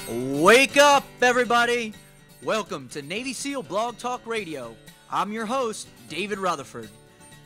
Wake up, everybody! Welcome to Navy SEAL Blog Talk Radio. I'm your host, David Rutherford.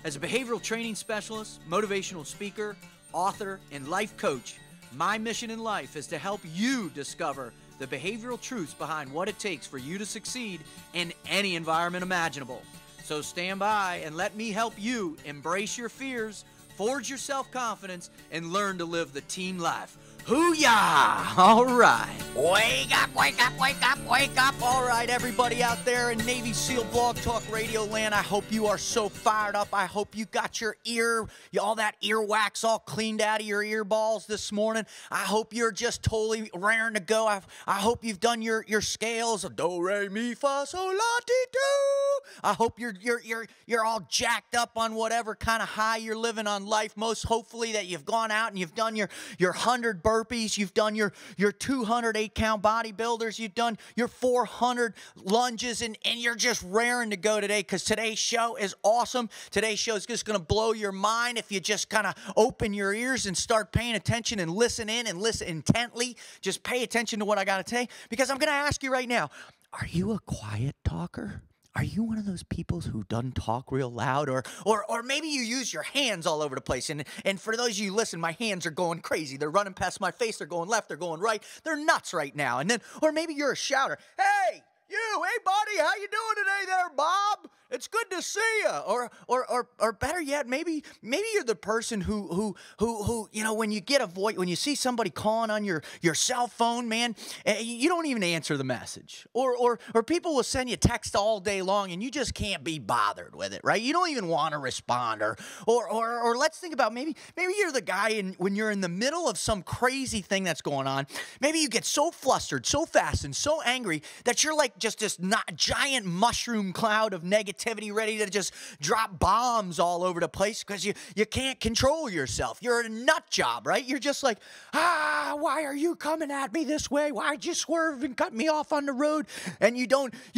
As a behavioral training specialist, motivational speaker, author, and life coach, my mission in life is to help you discover the behavioral truths behind what it takes for you to succeed in any environment imaginable. So stand by and let me help you embrace your fears, forge your self-confidence, and learn to live the team life. HOOYAH! All right. Wake up, wake up, wake up, wake up. All right, everybody out there in Navy SEAL Blog Talk Radio land, I hope you are so fired up. I hope you got your all that earwax all cleaned out of your ear balls this morning. I hope you're just totally raring to go. I hope you've done your scales of do, re, mi, fa, sol, la, ti, do. I hope you're all jacked up on whatever kind of high you're living on life. Most hopefully that you've gone out and you've done your 100 burpees, you've done your 200 8-count bodybuilders, you've done your 400 lunges, and you're just raring to go today because today's show is awesome. Today's show is just going to blow your mind if you just kind of open your ears and start paying attention and listen in and listen intently. Just pay attention to what I got to say, because I'm going to ask you right now, are you a quiet talker? Are you one of those people who doesn't talk real loud? Or maybe you use your hands all over the place. And for those of you who listen, my hands are going crazy. They're running past my face. They're going left. They're going right. They're nuts right now. And then, or maybe you're a shouter. Hey, you, hey, buddy, how you doing today there, Bob? It's good to see you. Or better yet, maybe you're the person who you know, when you get a voice, when you see somebody calling on your cell phone, man, you don't even answer the message. Or people will send you text all day long and you just can't be bothered with it, right? You don't even want to respond. Or let's think about maybe you're the guy when you're in the middle of some crazy thing that's going on. Maybe you get so flustered, so fast, and so angry that you're like just this giant mushroom cloud of negativity ready to just drop bombs all over the place because you can't control yourself. You're a nut job, right? You're just like, why are you coming at me this way? Why'd you swerve and cut me off on the road? And you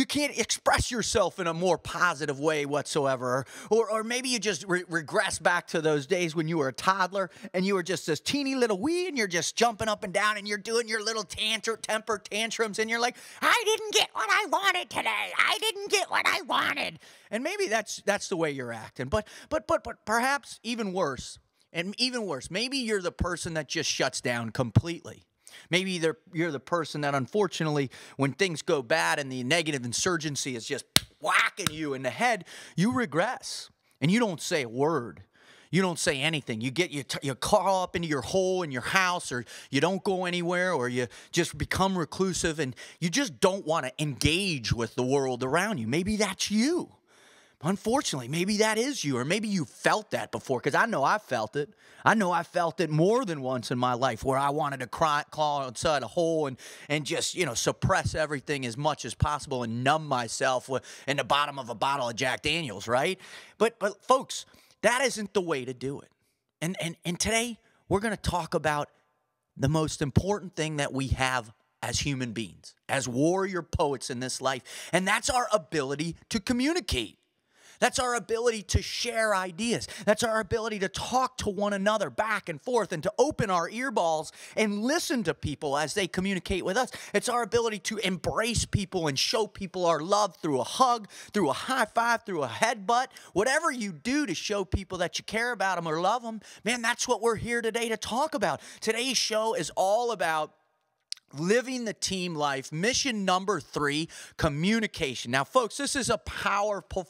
can't express yourself in a more positive way whatsoever. Or maybe you just regress back to those days when you were a toddler and you were just this teeny little wee and you're just jumping up and down and you're doing your little temper tantrums and you're like, I didn't get what I wanted today. I didn't get what I wanted. And maybe that's the way you're acting. But perhaps even worse, maybe you're the person that just shuts down completely. Maybe you're the person that, unfortunately, when things go bad and the negative insurgency is just whacking you in the head, you regress and you don't say a word. You don't say anything. You crawl up into your hole in your house, or you don't go anywhere, or you just become reclusive and you just don't want to engage with the world around you. Maybe that's you. Unfortunately, maybe that is you, or maybe you felt that before, because I know I felt it. I know I felt it more than once in my life where I wanted to claw inside a hole and just, suppress everything as much as possible and numb myself in the bottom of a bottle of Jack Daniels, right? But folks, that isn't the way to do it. And today, we're going to talk about the most important thing that we have as human beings, as warrior poets in this life, and that's our ability to communicate. That's our ability to share ideas. That's our ability to talk to one another back and forth and to open our earballs and listen to people as they communicate with us. It's our ability to embrace people and show people our love through a hug, through a high five, through a headbutt. Whatever you do to show people that you care about them or love them, man, that's what we're here today to talk about. Today's show is all about living the team life. Mission number 3, communication. Now, folks, this is a powerful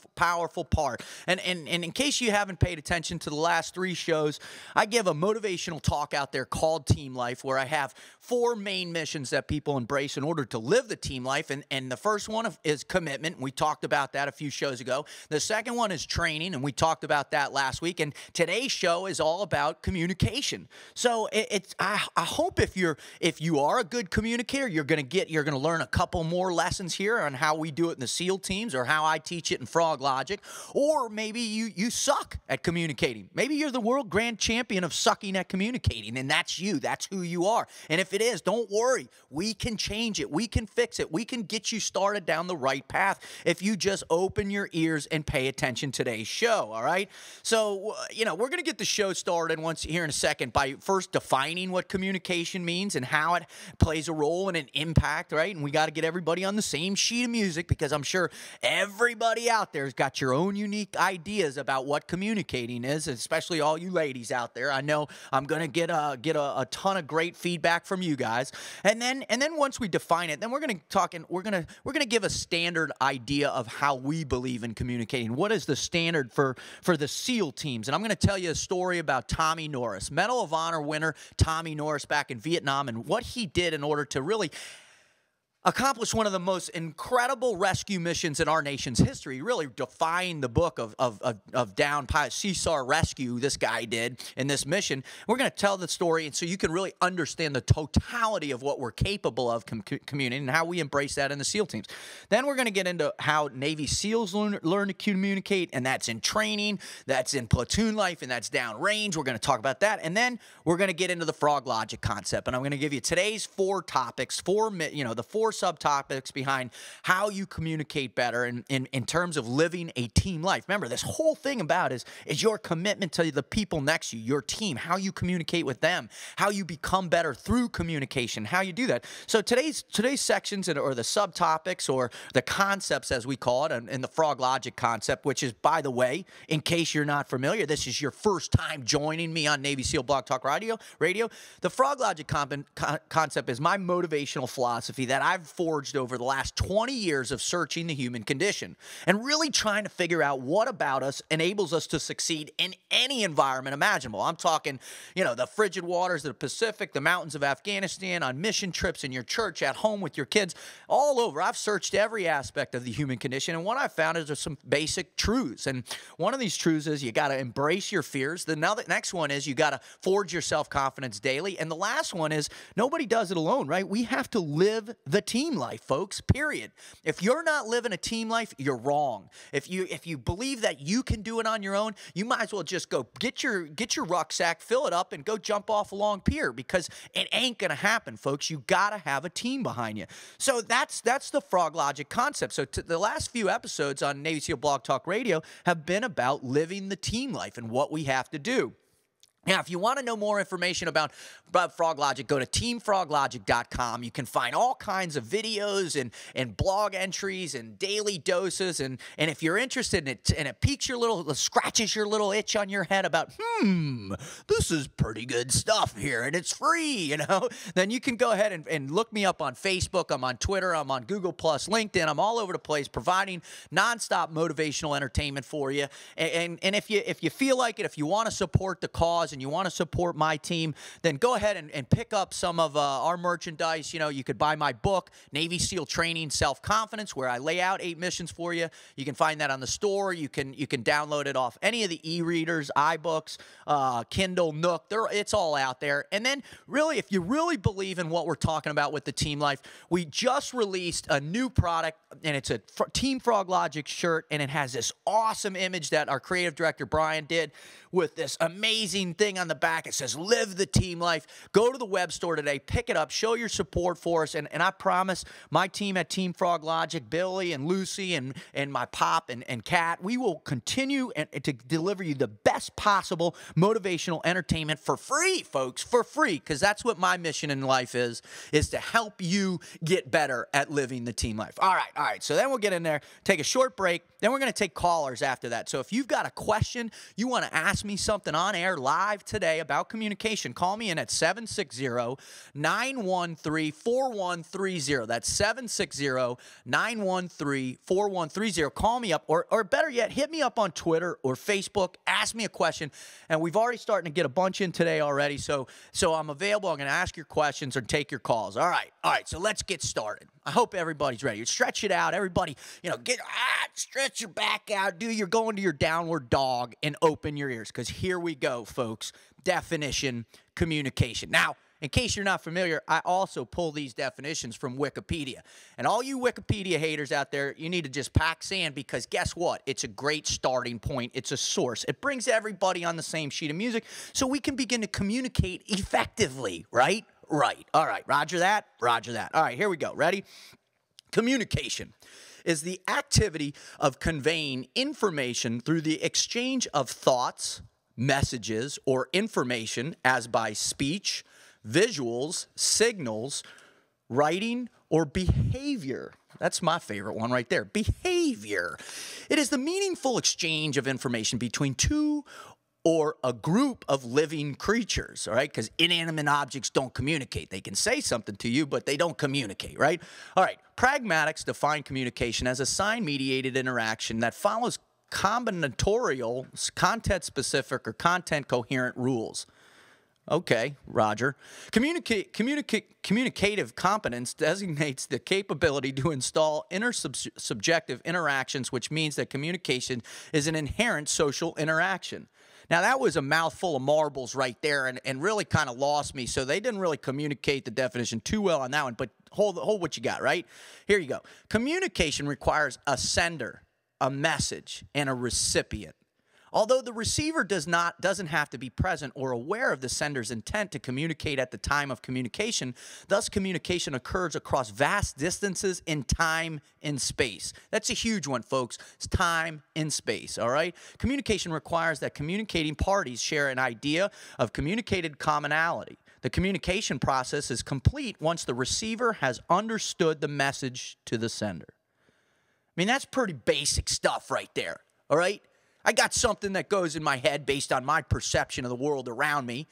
part. And in case you haven't paid attention to the last 3 shows, I give a motivational talk out there called Team Life, where I have 4 main missions that people embrace in order to live the team life. And the first one is commitment. We talked about that a few shows ago. The second one is training, and we talked about that last week. And today's show is all about communication. So I hope if you are a good communicator, you're going to learn a couple more lessons here on how we do it in the SEAL teams, or how I teach it in Froglogic. Or maybe you suck at communicating. Maybe you're the world grand champion of sucking at communicating, and that's you. That's who you are. And if it is, don't worry. We can change it. We can fix it. We can get you started down the right path if you just open your ears and pay attention to today's show, all right? So, we're going to get the show started here in a second by first defining what communication means and how it plays plays a role and an impact, right? And we got to get everybody on the same sheet of music, because I'm sure everybody out there has got your own unique ideas about what communicating is, especially all you ladies out there. I know I'm going to get a ton of great feedback from you guys. And then once we define it, then we're going to talk, and we're going to give a standard idea of how we believe in communicating. What is the standard for the SEAL teams? And I'm going to tell you a story about Tommy Norris, Medal of Honor winner Tommy Norris back in Vietnam, and what he did in order to really accomplished one of the most incredible rescue missions in our nation's history. He really defined the book of down pilot Caesar rescue this guy did in this mission. We're going to tell the story, and so you can really understand the totality of what we're capable of communicating and how we embrace that in the SEAL teams. Then we're going to get into how Navy SEALs learn to communicate, and that's in training, that's in platoon life, and that's downrange. We're going to talk about that, and then we're going to get into the Froglogic concept, and I'm going to give you today's 4 topics, the 4 subtopics behind how you communicate better in terms of living a team life. Remember, this whole thing about is your commitment to the people next to you, your team, how you communicate with them, how you become better through communication, how you do that. So today's sections, or the subtopics, or the concepts as we call it, and the Froglogic concept, which is, by the way, in case you're not familiar, this is your first time joining me on Navy SEAL Blog Talk Radio. The Froglogic concept is my motivational philosophy that I've forged over the last 20 years of searching the human condition and really trying to figure out what about us enables us to succeed in any environment imaginable. I'm talking, the frigid waters of the Pacific, the mountains of Afghanistan, on mission trips, in your church, at home with your kids, all over. I've searched every aspect of the human condition, and what I found is there's some basic truths. And one of these truths is you got to embrace your fears. The next one is you got to forge your self-confidence daily. And the last one is nobody does it alone, right? We have to live the team life, folks, period. If you're not living a team life, you're wrong. If you believe that you can do it on your own, you might as well just go get your rucksack, fill it up, and go jump off a long pier, because it ain't gonna happen, folks. You gotta have a team behind you. So that's the Froglogic concept. So the last few episodes on Navy SEAL Blog Talk Radio have been about living the team life and what we have to do. Now, if you want to know more information about Froglogic, go to teamfroglogic.com. You can find all kinds of videos and blog entries and daily doses. And if you're interested in it, and it piques scratches your little itch on your head about, this is pretty good stuff here, and it's free, then you can go ahead and look me up on Facebook. I'm on Twitter. I'm on Google+, LinkedIn. I'm all over the place providing nonstop motivational entertainment for you. And if you feel like it, if you want to support the cause and you want to support my team, then go ahead and pick up some of our merchandise. You could buy my book, Navy SEAL Training Self-Confidence, where I lay out 8 missions for you. You can find that on the store. You can download it off any of the e-readers, iBooks, Kindle, Nook. It's all out there. And then really, if you really believe in what we're talking about with the team life, we just released a new product, and it's a Team Froglogic shirt, and it has this awesome image that our creative director, Brian, did with this amazing thing on the back. It says, live the team life. Go to the web store today, pick it up, show your support for us, and I promise my team at Team Froglogic, Billy and Lucy and my Pop and Kat, we will continue to deliver you the best possible motivational entertainment for free, folks, for free, because that's what my mission in life is to help you get better at living the team life. All right, so then we'll get in there, take a short break, then we're going to take callers after that. So if you've got a question, you want to ask me something on air live today about communication, call me in at 760-913-4130. That's 760-913-4130. Call me up, or better yet, hit me up on Twitter or Facebook, ask me a question, and we've already starting to get a bunch in today already, so I'm available. I'm going to ask your questions or take your calls. All right, so let's get started. I hope everybody's ready. Stretch it out. Everybody, stretch your back out. You're going to your downward dog and open your ears, because here we go, folks. Definition, communication. Now, in case you're not familiar, I also pull these definitions from Wikipedia. And all you Wikipedia haters out there, you need to just pack sand, because guess what? It's a great starting point. It's a source. It brings everybody on the same sheet of music so we can begin to communicate effectively, right? Right. All right. Roger that. Roger that. All right. Here we go. Ready? Communication is the activity of conveying information through the exchange of thoughts, messages, or information as by speech, visuals, signals, writing, or behavior. That's my favorite one right there. Behavior. It is the meaningful exchange of information between two or a group of living creatures, all right? Because inanimate objects don't communicate. They can say something to you, but they don't communicate, right? All right, pragmatics define communication as a sign-mediated interaction that follows combinatorial, content-specific, or content-coherent rules. Okay, Roger. Communicative competence designates the capability to install intersubjective interactions, which means that communication is an inherent social interaction. Now, that was a mouthful of marbles right there and really kind of lost me, so they didn't really communicate the definition too well on that one, but hold what you got, right? Here you go. Communication requires a sender, a message, and a recipient. Although the receiver doesn't have to be present or aware of the sender's intent to communicate at the time of communication, thus communication occurs across vast distances in time and space. That's a huge one, folks. It's time and space, all right? Communication requires that communicating parties share an idea of communicated commonality. The communication process is complete once the receiver has understood the message to the sender. I mean, that's pretty basic stuff right there, all right? I got something that goes in my head based on my perception of the world around me.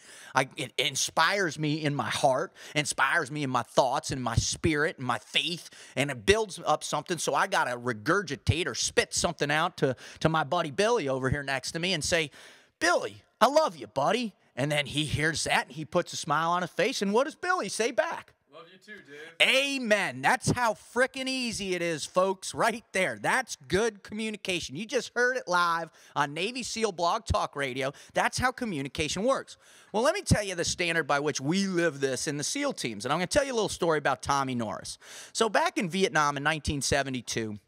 It inspires me in my heart, inspires me in my thoughts and my spirit and my faith, and it builds up something, so I got to regurgitate or spit something out to my buddy Billy over here next to me and say, Billy, I love you, buddy. And then he hears that, and he puts a smile on his face, and what does Billy say back? Love you too, Dave. Amen. That's how frickin' easy it is, folks, right there. That's good communication. You just heard it live on Navy SEAL Blog Talk Radio. That's how communication works. Well, let me tell you the standard by which we live this in the SEAL teams, and I'm going to tell you a little story about Tommy Norris. So back in Vietnam in 1972,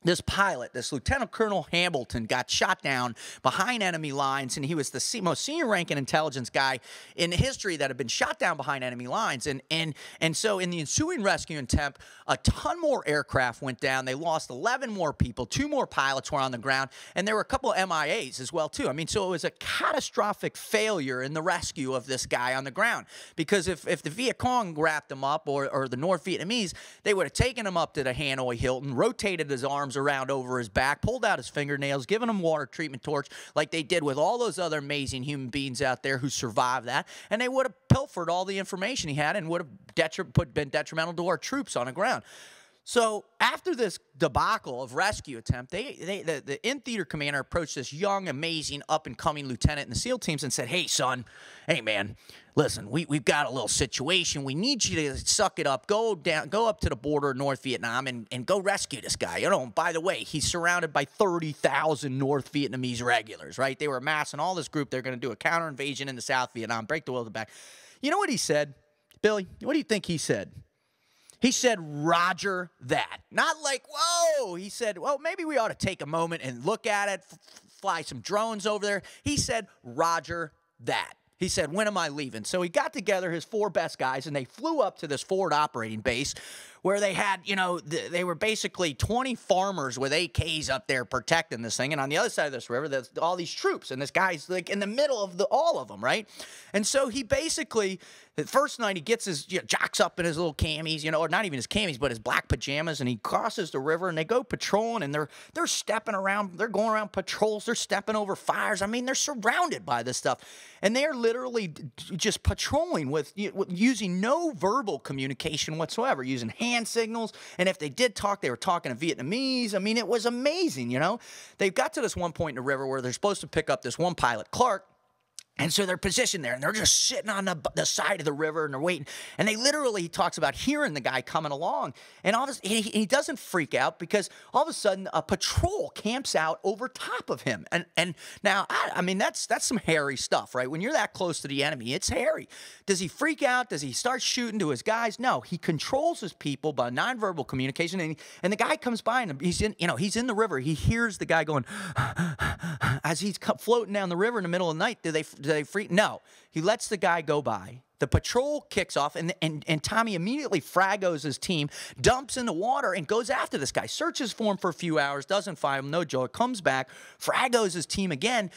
this pilot, this Lieutenant Colonel Hamilton, got shot down behind enemy lines, and he was the most senior-ranking intelligence guy in history that had been shot down behind enemy lines. And so in the ensuing rescue attempt, a ton more aircraft went down. They lost 11 more people. 2 more pilots were on the ground, and there were a couple of MIAs as well, too. I mean, so it was a catastrophic failure in the rescue of this guy on the ground, because if the Viet Cong wrapped him up, or the North Vietnamese, they would have taken him up to the Hanoi Hilton, rotated his arms around over his back, pulled out his fingernails, given him water treatment torch like they did with all those other amazing human beings out there who survived that, and they would have pilfered all the information he had and would have been detrimental to our troops on the ground. So after this debacle of rescue attempt, the in-theater commander approached this young, amazing, up-and-coming lieutenant in the SEAL teams and said, hey, son, hey, man, listen, we've got a little situation. We need you to suck it up. Go up to the border of North Vietnam and go rescue this guy. You know, by the way, he's surrounded by 30,000 North Vietnamese regulars, right? They were amassing all this group. They're going to do a counter-invasion into South Vietnam, break the will of the back. You know what he said, Billy? What do you think he said? He said, Roger that. Not like, whoa. He said, well, maybe we ought to take a moment and look at it, fly some drones over there. He said, Roger that. He said, when am I leaving? So he got together his 4 best guys, and they flew up to this forward operating base where they had, you know, they were basically 20 farmers with AKs up there protecting this thing. And on the other side of this river, there's all these troops, and this guy's like in the middle of all of them, right? And so he basically, the first night, he gets his jocks up in his little camis, you know, or not even his camis, but his black pajamas, and he crosses the river, and they go patrolling, and they're stepping around, they're going around patrols, they're stepping over fires. I mean, they're surrounded by this stuff, and they're literally just patrolling with using no verbal communication whatsoever, using hand signals, and if they did talk, they were talking to Vietnamese. I mean, it was amazing, you know. They got to this one point in the river where they're supposed to pick up this one pilot, Clark. And so they're positioned there, and they're just sitting on the side of the river, and they're waiting. And they literally, he talks about hearing the guy coming along. And all this, he doesn't freak out, because all of a sudden a patrol camps out over top of him. And now, I mean, that's some hairy stuff, right? When you're that close to the enemy, it's hairy. Does he freak out? Does he start shooting to his guys? No, he controls his people by nonverbal communication. And the guy comes by, and he's in the river. He hears the guy going as he's floating down the river in the middle of the night. Do they freak? No. He lets the guy go by. The patrol kicks off, and Tommy immediately fragos his team, dumps in the water, and goes after this guy. Searches for him for a few hours, doesn't find him, no joy. Comes back, fragos his team again,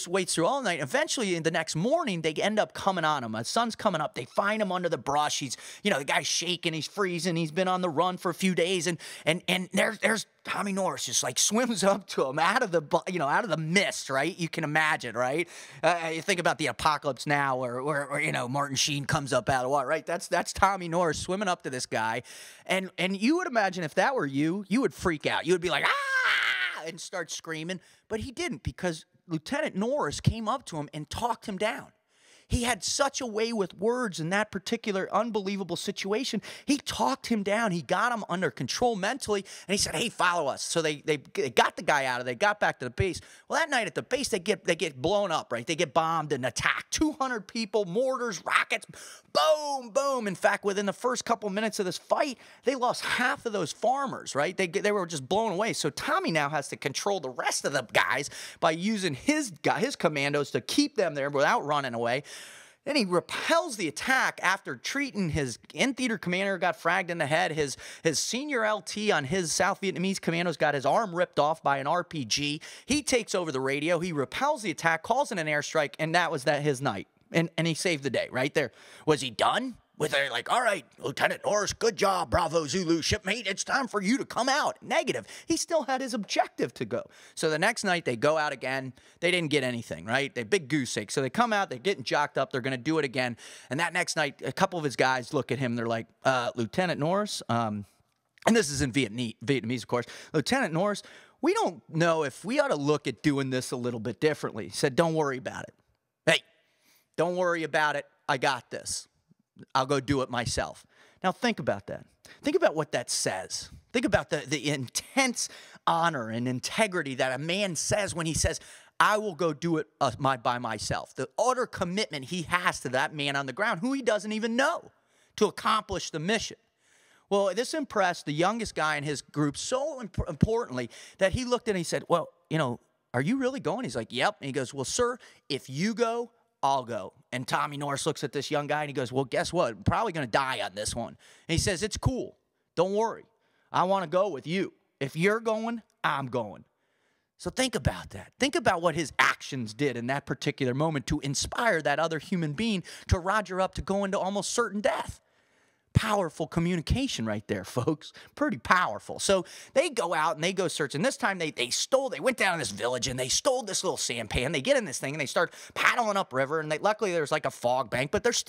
waits through all night. Eventually, in the next morning, they end up coming on him. The sun's coming up. They find him under the brush. He's, the guy's shaking. He's freezing. He's been on the run for a few days, and there's Tommy Norris just like swims up to him out of the mist, right? You can imagine, right? You think about the apocalypse now, where Martin Sheen comes up out of water, right? That's Tommy Norris swimming up to this guy, and you would imagine if that were you would freak out. You would be like, ah, and start screaming, but he didn't, because Lieutenant Norris came up to him and talked him down. He had such a way with words in that particular unbelievable situation. He talked him down. He got him under control mentally, and he said, hey, follow us. So they got the guy out of there, got back to the base. Well, that night at the base, they get blown up, right? They get bombed and attacked. 200 people, mortars, rockets, boom, boom. In fact, within the first couple minutes of this fight, they lost half of those farmers, right? They were just blown away. So Tommy now has to control the rest of the guys by using his commandos to keep them there without running away. Then he repels the attack after treating his in-theater commander got fragged in the head. His senior LT on his South Vietnamese commandos got his arm ripped off by an RPG. He takes over the radio. He repels the attack, calls in an airstrike, and that was his night. And he saved the day right there. Was he done? With a like, all right, Lieutenant Norris, good job, Bravo Zulu shipmate. It's time for you to come out. Negative. He still had his objective to go. So the next night they go out again. They didn't get anything, right? They big goose egg. So they come out. They're getting jocked up. They're going to do it again. And that next night, a couple of his guys look at him. They're like, Lieutenant Norris, and this is in Vietnamese, of course. Lieutenant Norris, we don't know if we ought to look at doing this a little bit differently. He said, don't worry about it. Hey, don't worry about it. I got this. I'll go do it myself. Now think about that. Think about what that says. Think about the intense honor and integrity that a man says when he says, I will go do it by myself. The utter commitment he has to that man on the ground, who he doesn't even know, to accomplish the mission. Well, this impressed the youngest guy in his group so importantly that he looked at it and he said, well, are you really going? He's like, yep. And he goes, well, sir, if you go, I'll go. And Tommy Norris looks at this young guy and he goes, well, guess what? I'm probably going to die on this one. And he says, it's cool. Don't worry. I want to go with you. If you're going, I'm going. So think about that. Think about what his actions did in that particular moment to inspire that other human being to roger up to go into almost certain death. Powerful communication right there, folks. Pretty powerful. So they go out and they go searching. This time they went down to this village and they stole this little sampan. They get in this thing and they start paddling upriver. And luckily there's like a fog bank, but it's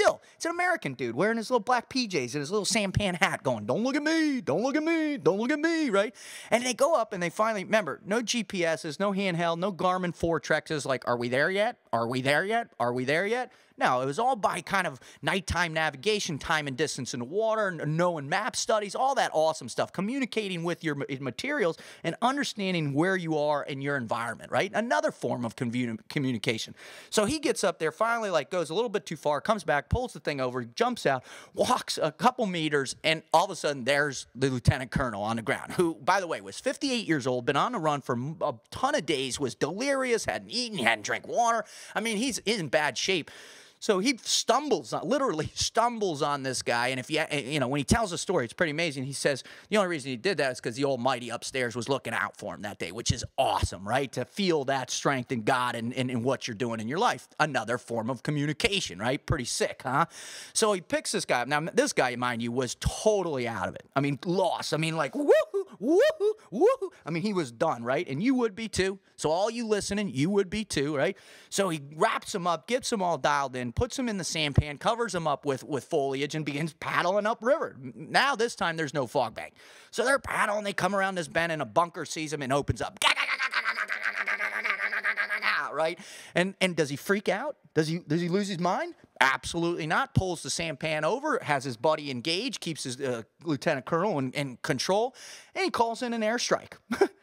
an American dude wearing his little black PJs and his little sampan hat going, don't look at me, don't look at me, don't look at me, right? And they go up and they finally, remember, no GPSs, no handheld, no Garmin Fortrexes, like, are we there yet? Are we there yet? Are we there yet? No, it was all by kind of nighttime navigation, time and distance in the water, knowing map studies, all that awesome stuff, communicating with your materials and understanding where you are in your environment, right? Another form of communication. So he gets up there, finally goes a little bit too far, comes back, pulls the thing over, jumps out, walks a couple meters, and all of a sudden there's the lieutenant colonel on the ground, who, by the way, was 58 years old, been on the run for a ton of days, was delirious, hadn't eaten, hadn't drank water. I mean, he's in bad shape. So he literally stumbles on this guy. And if when he tells the story, it's pretty amazing. He says the only reason he did that is because the Almighty upstairs was looking out for him that day, which is awesome, right? To feel that strength in God and in what you're doing in your life. Another form of communication, right? Pretty sick, huh? So he picks this guy up. Now, this guy, mind you, was totally out of it. I mean, lost. I mean, like, woohoo, woohoo, woohoo. I mean, he was done, right? And you would be too. So all you listening, you would be too, right? So he wraps him up, gets him all dialed in, puts him in the sampan, covers him up with foliage, and begins paddling upriver. Now, this time, there's no fog bank. So they're paddling. They come around this bend, and a bunker sees him and opens up. Right? And does he freak out? Does he lose his mind? Absolutely not. Pulls the sampan over, has his buddy engaged, keeps his lieutenant colonel in control, and he calls in an airstrike.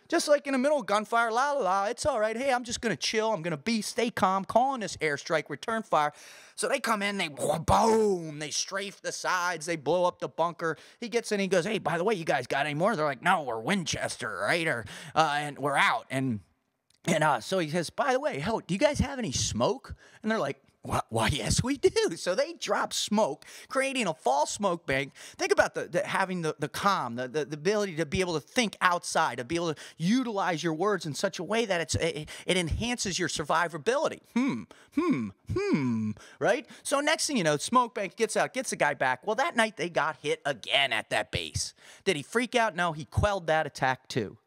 Just like in the middle of gunfire, la, la, la, it's all right. Hey, I'm just going to chill. I'm going to stay calm, calling this airstrike, return fire. So they come in, they boom, they strafe the sides, they blow up the bunker. He gets in, he goes, hey, by the way, you guys got any more? They're like, no, we're Winchester, right? And we're out. And so he says, by the way, hell, do you guys have any smoke? And they're like, Why, yes, we do. So they drop smoke, creating a false smoke bank. Think about having the calm, the ability to be able to think outside, to be able to utilize your words in such a way that it enhances your survivability. Right? So next thing you know, smoke bank gets out, gets the guy back. Well, that night they got hit again at that base. Did he freak out? No, he quelled that attack too.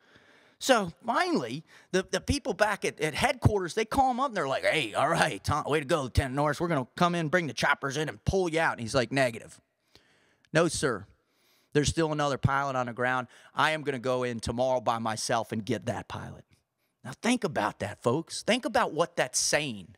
So finally, the people back at headquarters, they call him up and they're like, hey, all right, Tom, way to go, Lieutenant Norris. We're going to come in, bring the choppers in and pull you out. And he's like, negative. No, sir. There's still another pilot on the ground. I am going to go in tomorrow by myself and get that pilot. Now think about that, folks. Think about what that's saying.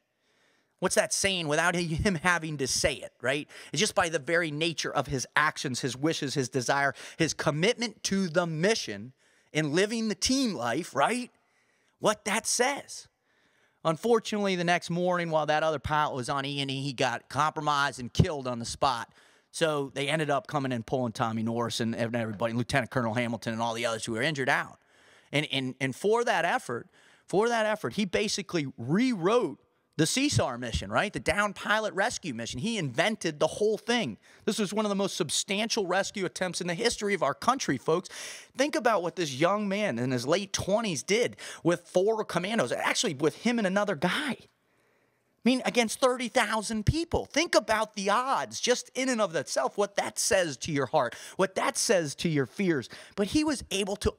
What's that saying without him having to say it, right? It's just by the very nature of his actions, his wishes, his desire, his commitment to the mission in living the team life, right? What that says. Unfortunately, the next morning while that other pilot was on E&E, he got compromised and killed on the spot. So they ended up coming and pulling Tommy Norris and everybody, Lieutenant Colonel Hamilton and all the others who were injured out. And for that effort, he basically rewrote the CSAR mission, right? The downed pilot rescue mission. He invented the whole thing. This was one of the most substantial rescue attempts in the history of our country, folks. Think about what this young man in his late 20s did with 4 commandos, actually with him and another guy. I mean, against 30,000 people. Think about the odds just in and of itself, what that says to your heart, what that says to your fears. But he was able to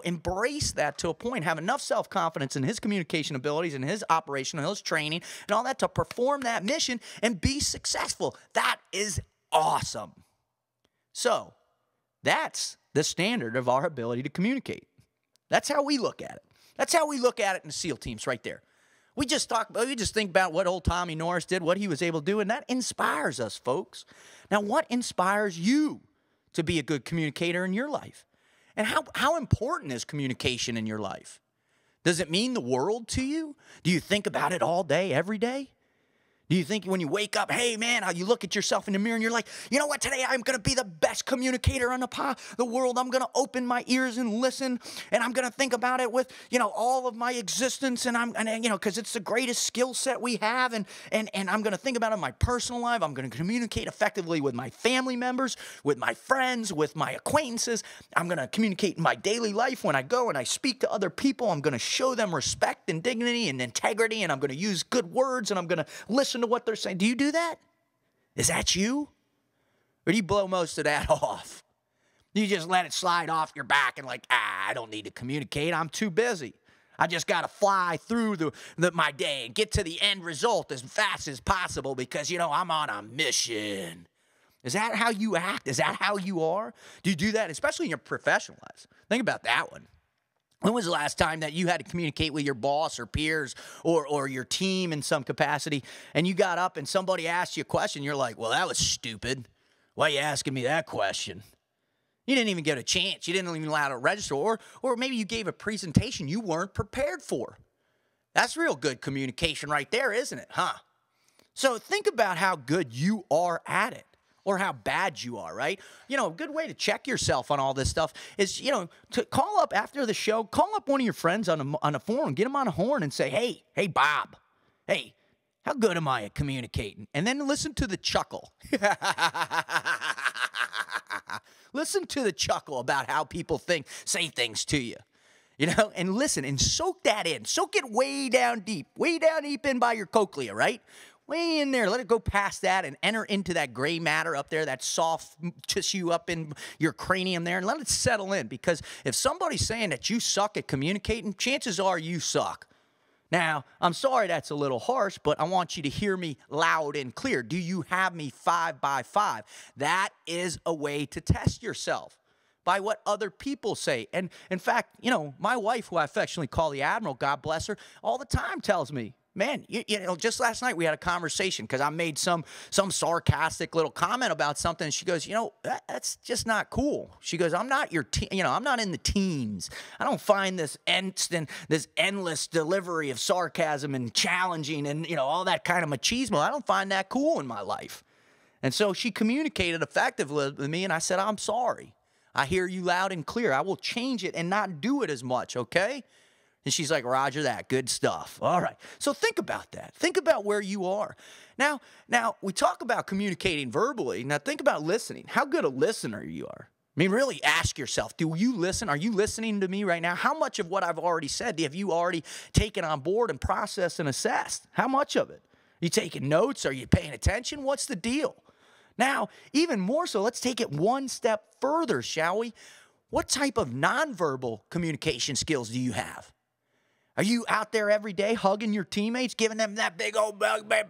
embrace that to a point, have enough self-confidence in his communication abilities and his operation and his training and all that to perform that mission and be successful. That is awesome. So that's the standard of our ability to communicate. That's how we look at it. That's how we look at it in the SEAL teams right there. We just think about what old Tommy Norris did, what he was able to do, and that inspires us, folks. Now, what inspires you to be a good communicator in your life? And how important is communication in your life? Does it mean the world to you? Do you think about it all day, every day? Do you think when you wake up, hey, man, you look at yourself in the mirror and you're like, you know what, today I'm going to be the best communicator on the world. I'm going to open my ears and listen, and I'm going to think about it with, all of my existence, and because it's the greatest skill set we have, and I'm going to think about it in my personal life. I'm going to communicate effectively with my family members, with my friends, with my acquaintances. I'm going to communicate in my daily life when I go and I speak to other people. I'm going to show them respect and dignity and integrity, and I'm going to use good words, and I'm going to listen to what they're saying. Do you do that? Is that you? Or do you blow most of that off? You just let it slide off your back and I don't need to communicate. I'm too busy. I just got to fly through my day and get to the end result as fast as possible because, I'm on a mission. Is that how you act? Is that how you are? Do you do that, especially in your professional lives? Think about that one. When was the last time that you had to communicate with your boss or peers or your team in some capacity, and you got up and somebody asked you a question, you're like, well, that was stupid. Why are you asking me that question? You didn't even get a chance. You didn't even allow it to register. Or maybe you gave a presentation you weren't prepared for. That's real good communication right there, isn't it? Huh? So think about how good you are at it. Or how bad you are, right? A good way to check yourself on all this stuff is, to call up after the show, call up one of your friends on a phone, get them on a horn and say, hey, Bob, hey, how good am I at communicating? And then listen to the chuckle. Listen to the chuckle about how people say things to you. And listen and soak that in. Soak it way down deep in by your cochlea, right? Way in there, let it go past that and enter into that gray matter up there, that soft tissue up in your cranium there, and let it settle in. Because if somebody's saying that you suck at communicating, chances are you suck. Now, I'm sorry that's a little harsh, but I want you to hear me loud and clear. Do you have me 5 by 5? That is a way to test yourself by what other people say. And in fact, my wife, who I affectionately call the Admiral, God bless her, all the time tells me, man, just last night we had a conversation because I made some sarcastic little comment about something. And she goes, that's just not cool. She goes, I'm not your I'm not in the teens. I don't find this endless delivery of sarcasm and challenging and, all that kind of machismo. I don't find that cool in my life. And so she communicated effectively with me, and I said, I'm sorry. I hear you loud and clear. I will change it and not do it as much, okay? And she's like, Roger that. Good stuff. All right. So think about that. Think about where you are. Now, we talk about communicating verbally. Now, think about listening. How good a listener you are. I mean, really ask yourself, do you listen? Are you listening to me right now? How much of what I've already said have you already taken on board and processed and assessed? How much of it? You taking notes? Are you paying attention? What's the deal? Now, even more so, let's take it one step further, shall we? What type of nonverbal communication skills do you have? Are you out there every day hugging your teammates, giving them that big old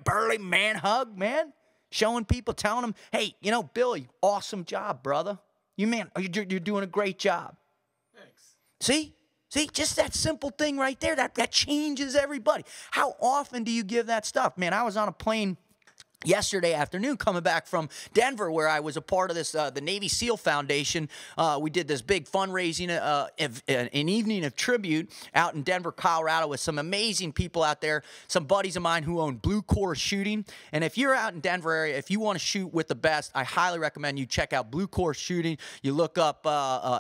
burly man hug, man? Showing people, telling them, hey, you know, Billy, awesome job, brother. You're doing a great job. Thanks. See, just that simple thing right there, that changes everybody. How often do you give that stuff? Man, I was on a plane yesterday afternoon coming back from Denver where I was a part of this, the Navy SEAL Foundation. We did this big fundraising, an evening of tribute out in Denver, Colorado with some amazing people out there, some buddies of mine who own Blue Core Shooting. And if you're out in Denver area, if you want to shoot with the best, I highly recommend you check out Blue Core Shooting. You look up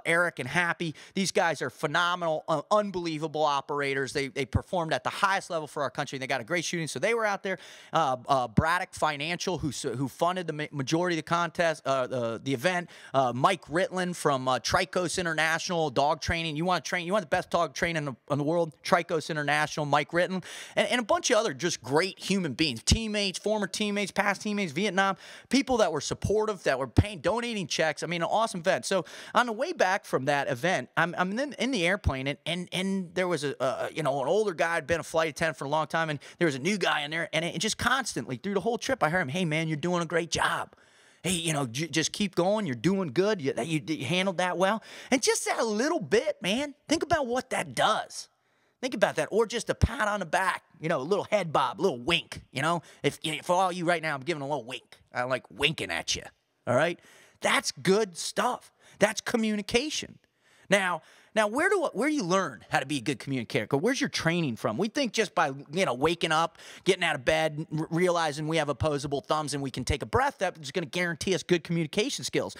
Eric and Happy. These guys are phenomenal, unbelievable operators. They performed at the highest level for our country. They got a great shooting. So they were out there. Braddock Financial, who funded the majority of the contest, the event. Mike Ritland from Tricos International Dog Training. You want the best dog training in the world? Tricos International, Mike Ritland, and a bunch of other just great human beings, teammates, former teammates, past teammates, Vietnam, people that were supportive, that were donating checks. I mean, an awesome event. So on the way back from that event, I'm in the airplane, and there was an older guy, had been a flight attendant for a long time, and there was a new guy in there, and it just constantly through the whole trip, I heard him, hey, man, you're doing a great job. Hey, you know, just keep going. You're doing good. You handled that well. And just that little bit, man, think about what that does. Think about that. Or just a pat on the back, you know, a little head bob, a little wink, you know. For all you right now, I'm giving a little wink. I like winking at you, all right? That's good stuff. That's communication. Now, where you learn how to be a good communicator? Where's your training from? We think just by, you know, waking up, getting out of bed, realizing we have opposable thumbs and we can take a breath, that's going to guarantee us good communication skills.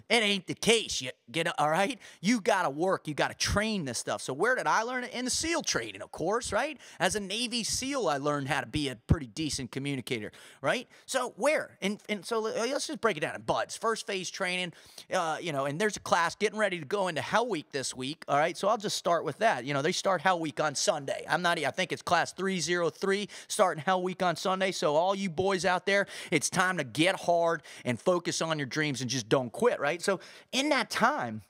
It ain't the case. You get it, all right? You got to work. You got to train this stuff. So where did I learn it? In the SEAL training, of course, right? As a Navy SEAL, I learned how to be a pretty decent communicator, right? So where? And so let's just break it down in buds. First phase training, and there's a class getting ready to go into Hell Week this week, all right? So I'll just start with that. You know, they start Hell Week on Sunday. I think it's class 303 starting Hell Week on Sunday. So all you boys out there, it's time to get hard and focus on your dreams and just don't quit, right? So in that time,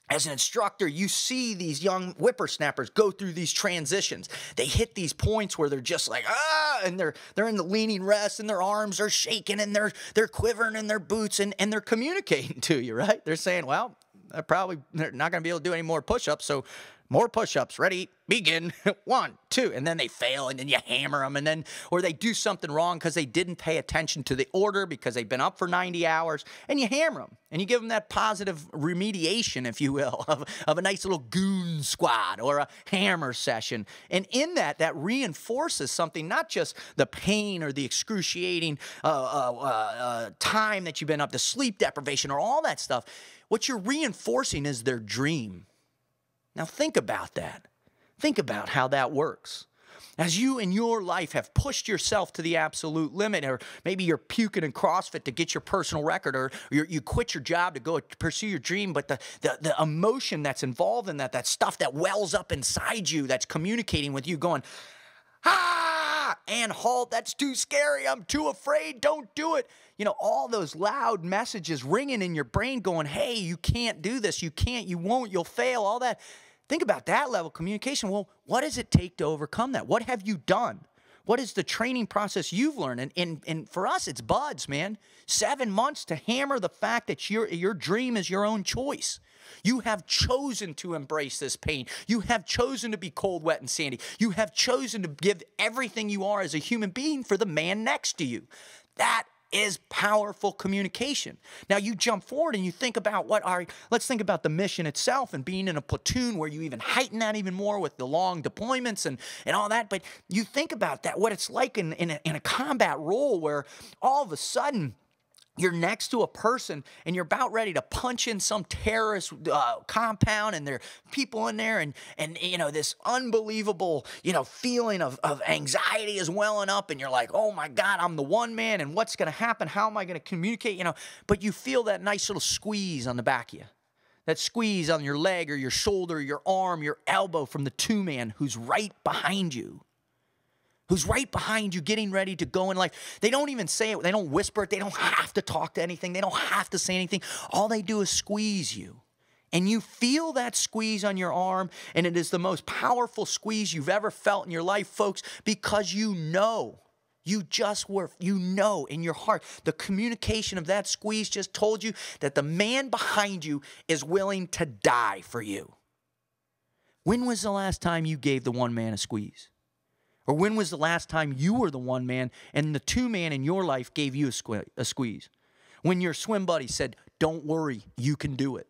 as an instructor, you see these young whippersnappers go through these transitions. They hit these points where they're just like, and they're in the leaning rest, and their arms are shaking, and they're quivering in their boots, and they're communicating to you, right? They're saying, well, they're not going to be able to do any more push-ups, so more push-ups. Ready, begin. 1, 2, and then they fail, and then you hammer them, or they do something wrong because they didn't pay attention to the order because they've been up for 90 hours, and you hammer them, and you give them that positive remediation, if you will, of a nice little goon squad or a hammer session. And in that reinforces something, not just the pain or the excruciating time that you've been up, the sleep deprivation or all that stuff. What you're reinforcing is their dream. Now think about that. Think about how that works. As you in your life have pushed yourself to the absolute limit, or maybe you're puking in CrossFit to get your personal record, or you quit your job to go pursue your dream, but the emotion that's involved in that stuff that wells up inside you, that's communicating with you going, and halt, that's too scary, I'm too afraid, don't do it. You know, all those loud messages ringing in your brain going, hey, you can't do this, you can't, you won't, you'll fail, all that. Think about that level of communication. Well, what does it take to overcome that? What have you done? What is the training process you've learned? And for us, it's buds, man. 7 months to hammer the fact that your dream is your own choice. You have chosen to embrace this pain. You have chosen to be cold, wet, and sandy. You have chosen to give everything you are as a human being for the man next to you. That is powerful communication. Now you jump forward and you think about let's think about the mission itself and being in a platoon where you even heighten that even more with the long deployments and all that. But you think about that, what it's like in a combat role where all of a sudden you're next to a person and you're about ready to punch in some terrorist compound, and there are people in there, and you know, this unbelievable, you know, feeling of anxiety is welling up, and you're like, oh my God, I'm the one man, and what's going to happen? How am I going to communicate? You know, but you feel that nice little squeeze on the back of you, that squeeze on your leg or your shoulder, your arm, your elbow from the two-man who's right behind you. Who's right behind you getting ready to go in life. They don't even say it. They don't whisper it. They don't have to talk to anything. They don't have to say anything. All they do is squeeze you. And you feel that squeeze on your arm, and it is the most powerful squeeze you've ever felt in your life, folks, because you know. You know in your heart. The communication of that squeeze just told you that the man behind you is willing to die for you. When was the last time you gave the one man a squeeze? Or when was the last time you were the one man and the two man in your life gave you a squeeze? When your swim buddy said, don't worry, you can do it.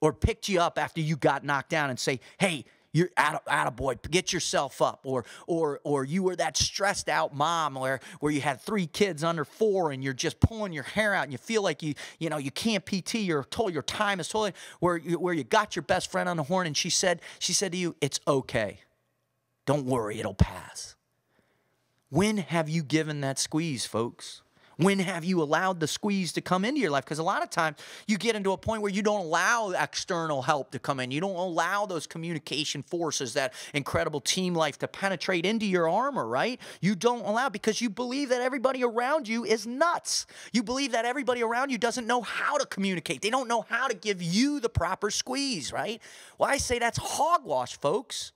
Or picked you up after you got knocked down and say, hey, you're attaboy, get yourself up. Or you were that stressed out mom where you had 3 kids under 4 and you're just pulling your hair out and you feel like you can't PT, you're told your time is totally, where you got your best friend on the horn and she said to you, it's okay. Don't worry, it'll pass. When have you given that squeeze, folks? When have you allowed the squeeze to come into your life? Because a lot of times you get into a point where you don't allow external help to come in. You don't allow those communication forces, that incredible team life to penetrate into your armor, right? You don't allow, because you believe that everybody around you is nuts. You believe that everybody around you doesn't know how to communicate. They don't know how to give you the proper squeeze, right? Well, I say that's hogwash, folks.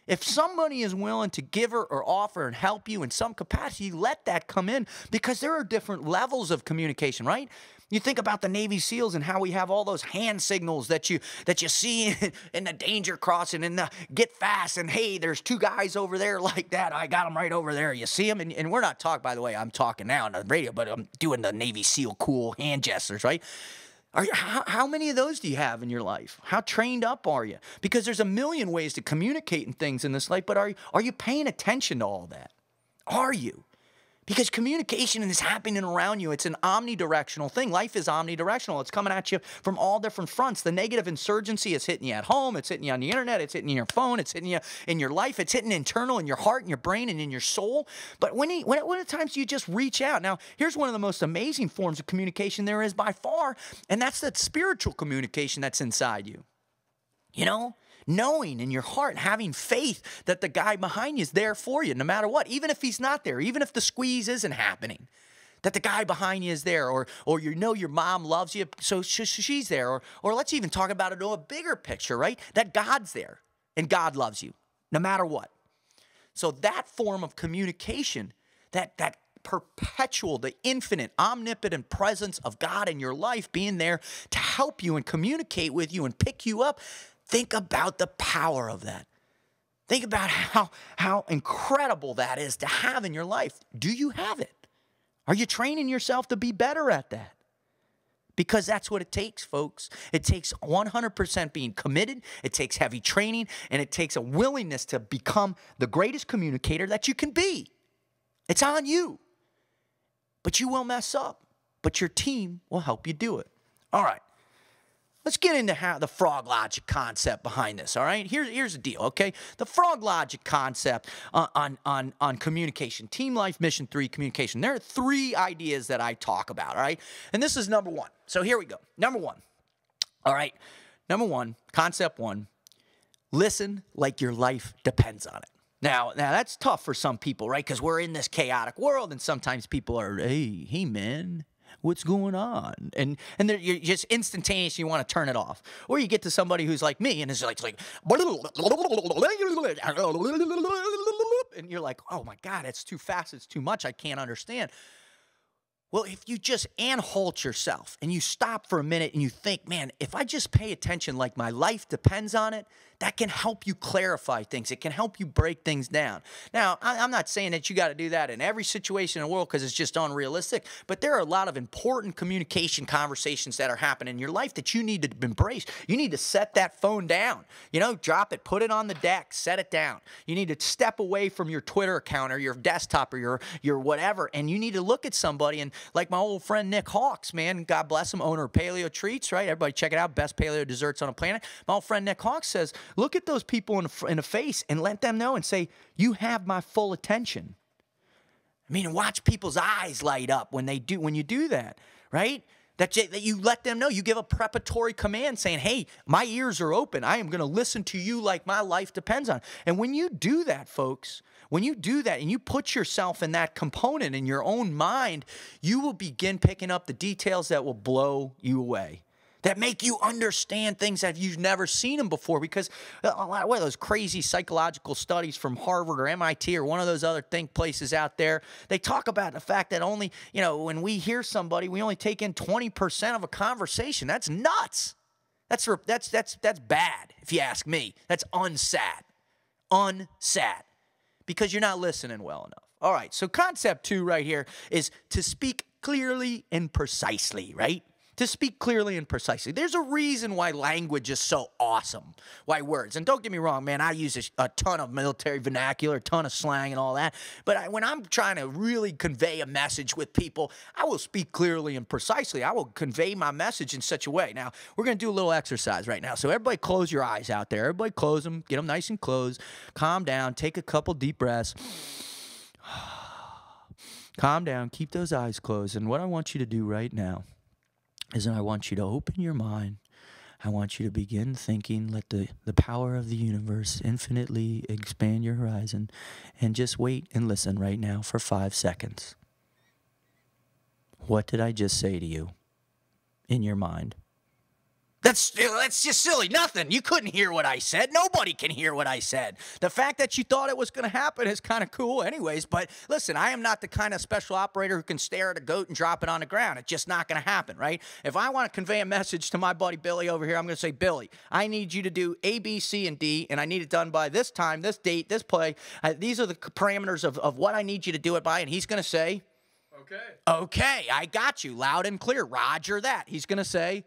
If somebody is willing to give or offer and help you in some capacity, let that come in, because there are different levels of communication, right? You think about the Navy SEALs and how we have all those hand signals that you see in the danger crossing and the get fast, and hey, there's 2 guys over there like that. I got them right over there. You see them? And we're not talking, by the way, I'm talking now on the radio, but I'm doing the Navy SEAL cool hand gestures, right? How many of those do you have in your life? How trained up are you? Because there's a million ways to communicate and things in this life, but are you paying attention to all that? Are you? Because communication is happening around you. It's an omnidirectional thing. Life is omnidirectional. It's coming at you from all different fronts. The negative insurgency is hitting you at home. It's hitting you on the internet. It's hitting your phone. It's hitting you in your life. It's hitting internal in your heart and your brain and in your soul. But when at times you just reach out. Now, here's one of the most amazing forms of communication there is by far, and that's that spiritual communication that's inside you. You know? Knowing in your heart, having faith that the guy behind you is there for you no matter what, even if he's not there, even if the squeeze isn't happening, that the guy behind you is there, or you know your mom loves you, so she's there, or let's even talk about it in a bigger picture, right? That God's there and God loves you no matter what. So that form of communication, that perpetual, the infinite, omnipotent presence of God in your life being there to help you and communicate with you and pick you up. Think about the power of that. Think about how incredible that is to have in your life. Do you have it? Are you training yourself to be better at that? Because that's what it takes, folks. It takes 100% being committed. It takes heavy training, and it takes a willingness to become the greatest communicator that you can be. It's on you. But you will mess up. But your team will help you do it. All right. Let's get into how the Froglogic concept behind this, all right? Here's the deal, okay? The Froglogic concept on communication. Team life, mission 3, communication. There are 3 ideas that I talk about, all right? And this is number 1. So here we go. Number 1, all right? Number 1, concept 1, listen like your life depends on it. Now that's tough for some people, right? Because we're in this chaotic world, and sometimes people are, hey, man, what's going on? And you're just instantaneous, you want to turn it off. Or you get to somebody who's like me, and it's like, and you're like, oh my God, it's too fast, it's too much, I can't understand. Well, if you just halt yourself and you stop for a minute and you think, man, if I just pay attention like my life depends on it, that can help you clarify things. It can help you break things down. Now, I'm not saying that you got to do that in every situation in the world because it's just unrealistic, but there are a lot of important communication conversations that are happening in your life that you need to embrace. You need to set that phone down. You know, drop it, put it on the deck, set it down. You need to step away from your Twitter account or your desktop or your whatever, and you need to look at somebody and like my old friend Nick Hawks, man, God bless him, owner of Paleo Treats, right? Everybody check it out, best paleo desserts on the planet. My old friend Nick Hawks says, look at those people in the face and let them know and say, you have my full attention. I mean, watch people's eyes light up when you do that, right? That you let them know. You give a preparatory command saying, hey, my ears are open. I am going to listen to you like my life depends on it. And when you do that, folks, when you do that and you put yourself in that component in your own mind, you will begin picking up the details that will blow you away, that make you understand things that you've never seen them before. Because what are those crazy psychological studies from Harvard or MIT or one of those other think places out there? They talk about the fact that only, when we hear somebody, we only take in 20% of a conversation. That's nuts. That's bad, if you ask me. That's unsad. Unsad. Because you're not listening well enough. All right, so concept 2 right here is to speak clearly and precisely, right? To speak clearly and precisely. There's a reason why language is so awesome, why words. And don't get me wrong, man, I use a ton of military vernacular, a ton of slang and all that. But when I'm trying to really convey a message with people, I will speak clearly and precisely. I will convey my message in such a way. Now, we're going to do a little exercise right now. So everybody close your eyes out there. Everybody close them. Get them nice and closed. Calm down. Take a couple deep breaths. Calm down. Keep those eyes closed. And what I want you to do right now is that I want you to open your mind. I want you to begin thinking. Let the power of the universe infinitely expand your horizon. And just wait and listen right now for 5 seconds. What did I just say to you in your mind? That's just silly. Nothing. You couldn't hear what I said. Nobody can hear what I said. The fact that you thought it was going to happen is kind of cool anyways. But listen, I am not the kind of special operator who can stare at a goat and drop it on the ground. It's just not going to happen, right? If I want to convey a message to my buddy Billy over here, I'm going to say, Billy, I need you to do A, B, C, and D, and I need it done by this time, this date, this play. These are the parameters of what I need you to do it by. And he's going to say, okay, I got you, loud and clear. Roger that. He's going to say,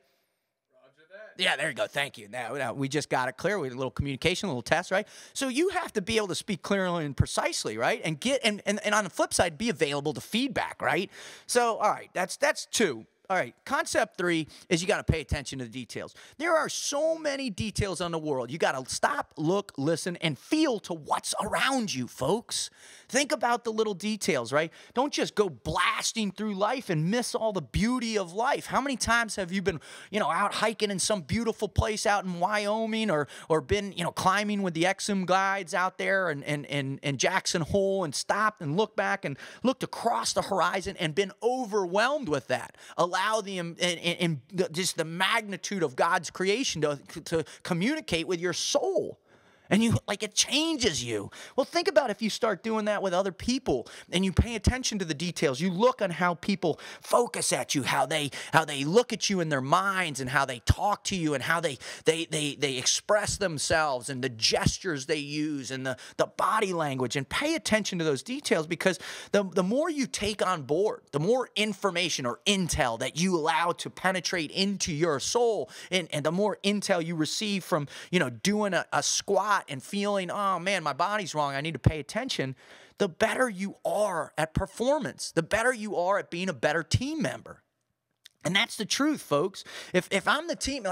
yeah, there you go. Thank you. Now we just got it clear. We had a little communication, a little test, right? So you have to be able to speak clearly and precisely, right? And and on the flip side, be available to feedback, right? So, all right, that's 2. All right, concept 3 is you got to pay attention to the details. There are so many details on the world. You got to stop, look, listen, and feel to what's around you, folks. Think about the little details, right? Don't just go blasting through life and miss all the beauty of life. How many times have you been, out hiking in some beautiful place out in Wyoming or been, climbing with the XM guides out there in Jackson Hole and stopped and looked back and looked across the horizon and been overwhelmed with that? Allow just the magnitude of God's creation to communicate with your soul. And it changes you. Well, think about if you start doing that with other people and you pay attention to the details. You look on how people focus at you, how they look at you in their minds and how they talk to you and how they express themselves and the gestures they use and the body language. And pay attention to those details, because the more you take on board, the more information or intel that you allow to penetrate into your soul, and the more intel you receive from, doing a squat and feeling, oh man, my body's wrong, I need to pay attention, the better you are at performance, the better you are at being a better team member. And that's the truth, folks. If I'm the team,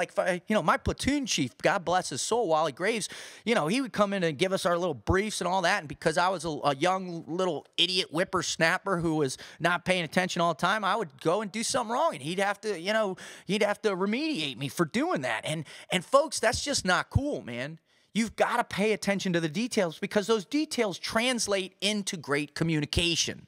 my platoon chief, God bless his soul, Wally Graves, he would come in and give us our little briefs and all that. And because I was a young little idiot whippersnapper who was not paying attention all the time, I would go and do something wrong, and he'd have to remediate me for doing that. And folks, that's just not cool, man. You've got to pay attention to the details, because those details translate into great communication.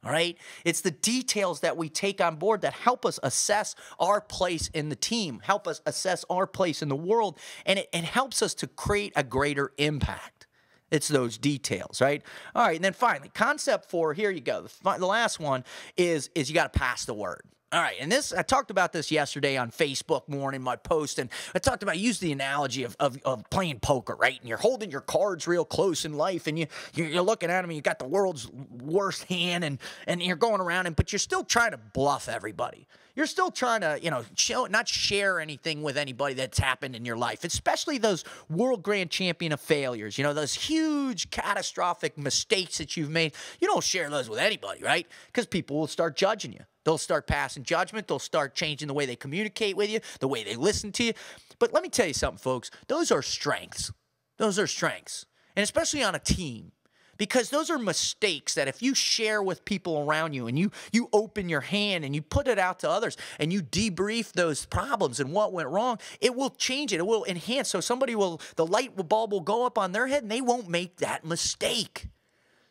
All right? It's the details that we take on board that help us assess our place in the team, help us assess our place in the world, and it helps us to create a greater impact. It's those details, right? All right, and then finally, concept 4, here you go. The last one is you got to pass the word. All right, and I talked about this yesterday on Facebook morning, my post, and I talked about, use the analogy of playing poker, right? And you're holding your cards real close in life, and you're looking at them, and you got the world's worst hand, and you're going around, but you're still trying to bluff everybody. You're still trying to, not share anything with anybody that's happened in your life, especially those world grand champion of failures, those huge catastrophic mistakes that you've made. You don't share those with anybody, right? Because people will start judging you. They'll start passing judgment. They'll start changing the way they communicate with you, the way they listen to you. But let me tell you something, folks. Those are strengths. Those are strengths. And especially on a team. Because those are mistakes that if you share with people around you and you open your hand and you put it out to others and you debrief those problems and what went wrong, it will change it. It will enhance. So the light bulb will go up on their head and they won't make that mistake.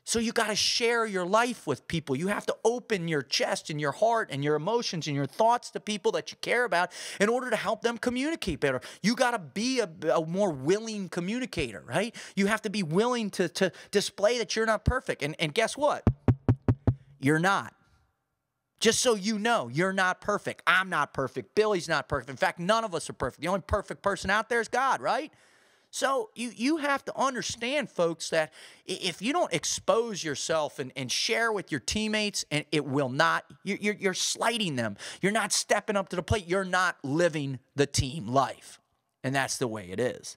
So you got to share your life with people. You have to open your chest and your heart and your emotions and your thoughts to people that you care about in order to help them communicate better. You got to be a more willing communicator, right? You have to be willing to display that you're not perfect. And guess what? You're not. Just so you know, you're not perfect. I'm not perfect. Billy's not perfect. In fact, none of us are perfect. The only perfect person out there is God, right? So you have to understand, folks, that if you don't expose yourself and share with your teammates, and it will not, you're slighting them. You're not stepping up to the plate. You're not living the team life. And that's the way it is.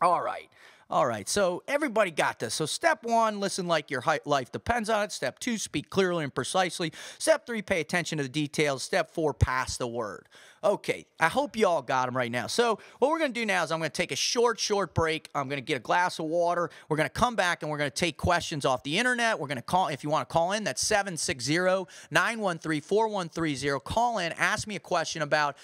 All right. All right, so everybody got this. So step 1, listen like your life depends on it. Step 2, speak clearly and precisely. Step 3, pay attention to the details. Step 4, pass the word. Okay, I hope you all got them right now. So what we're going to do now is I'm going to take a short break. I'm going to get a glass of water. We're going to come back and we're going to take questions off the internet. We're going to call, if you want to call in, that's 760-913-4130. Call in, ask me a question about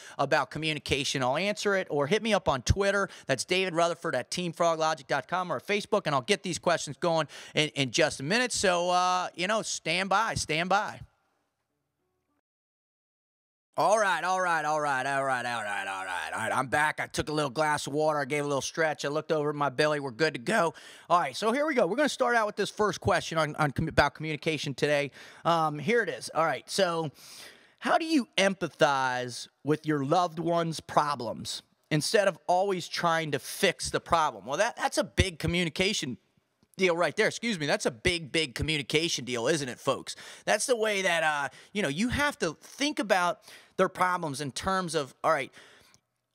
communication. I'll answer it, or hit me up on Twitter. That's David Rutherford at teamfroglogic.com, or Facebook, and I'll get these questions going in just a minute. So, stand by. All right. I'm back. I took a little glass of water. I gave a little stretch. I looked over at my belly. We're good to go. All right, so here we go. We're going to start out with this first question about communication today. Here it is. All right, so how do you empathize with your loved one's problems instead of always trying to fix the problem? Well, that's a big communication deal right there. Excuse me. That's a big communication deal, isn't it, folks? That's the way that, you have to think about their problems in terms of, all right,